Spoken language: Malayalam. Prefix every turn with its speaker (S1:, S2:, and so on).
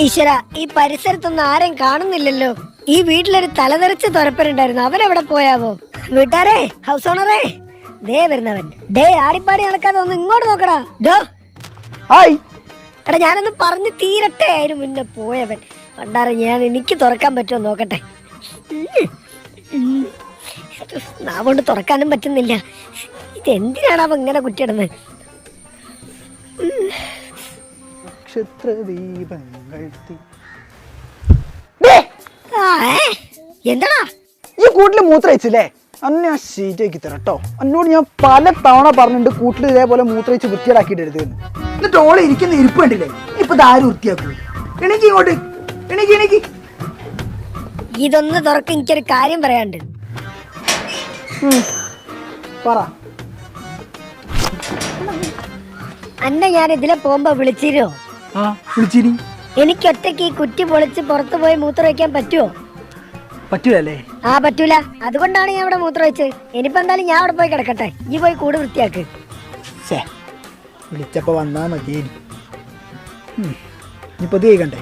S1: ഈശ്വര, ഈ പരിസരത്തൊന്നും ആരെയും കാണുന്നില്ലല്ലോ. ഈ വീട്ടിലൊരു തലതെറിച്ച് തുരപ്പനുണ്ടായിരുന്നു, അവനെവിടെ പോയാവോ? വീട്ടാരേ, ഹൗസ് ഓണറേ, ദേ വരുന്നവൻ. ഡേ, ആടിപ്പാടി നടക്കാതെ ഒന്ന് ഇങ്ങോട്ട് നോക്കടാ. ഡോ,
S2: ഹായ്.
S1: എടാ, ഞാനൊന്ന് പറഞ്ഞു തീരട്ടെ ആയിരുന്നു മുന്നേ പോയവൻ. പണ്ടാറ് ഞാൻ എനിക്ക് തുറക്കാൻ പറ്റുമോ നോക്കട്ടെ. നാവുകൊണ്ട് തുറക്കാനും പറ്റുന്നില്ല. ഇതെന്തിനാണ് അവൻ ഇങ്ങനെ കുറ്റിയിടുന്നത്? എന്താടാ
S2: ഈ കൂട്ടില് മൂത്രയിച്ചില്ലേ? അന്നെ ആ ശീറ്റാക്കി തരട്ടോ. എന്നോട് ഞാൻ പല തവണ പറഞ്ഞിട്ടുണ്ട് കൂട്ടിൽ ഇതേപോലെ മൂത്രയിച്ച് വൃത്തിയേടാക്കിയിട്ട് എന്നിട്ട് ഓളെ ഇരിക്കുന്ന ഇരിപ്പ് കണ്ടില്ലേ? ഇപ്പൊ ആരും വൃത്തിയാക്കൂ. എണീക്ക് ഇങ്ങോട്ട്, എണീക്ക്.
S1: ഇതൊന്ന് തുറക്ക, എനിക്കൊരു കാര്യം പറയാണ്ട്.
S2: പറ.
S1: അന്നെ ഞാൻ ഇതിലെ പോകുമ്പോ വിളിച്ചിരോ?
S2: വിളിച്ചിരി.
S1: എനിക്ക് ഒറ്റയ്ക്ക് ഈ കുറ്റി പൊളിച്ച് പുറത്തു പോയി മൂത്രം വയ്ക്കാൻ പറ്റുമോ?
S2: പറ്റൂലല്ലേ?
S1: പറ്റൂല. അതുകൊണ്ടാണ് ഞാൻ ഇവിടെ മൂത്രം വെച്ചത്. ഇനിയിപ്പോ എന്തായാലും ഞാൻ അവിടെ പോയി കിടക്കട്ടെ. ഈ പോയി കൂട് വൃത്തിയാക്ക്.
S2: വിളിച്ചപ്പോ വന്നാ മതി. ഇനിയിപ്പോ ഇത് കേൾക്കണ്ടേ?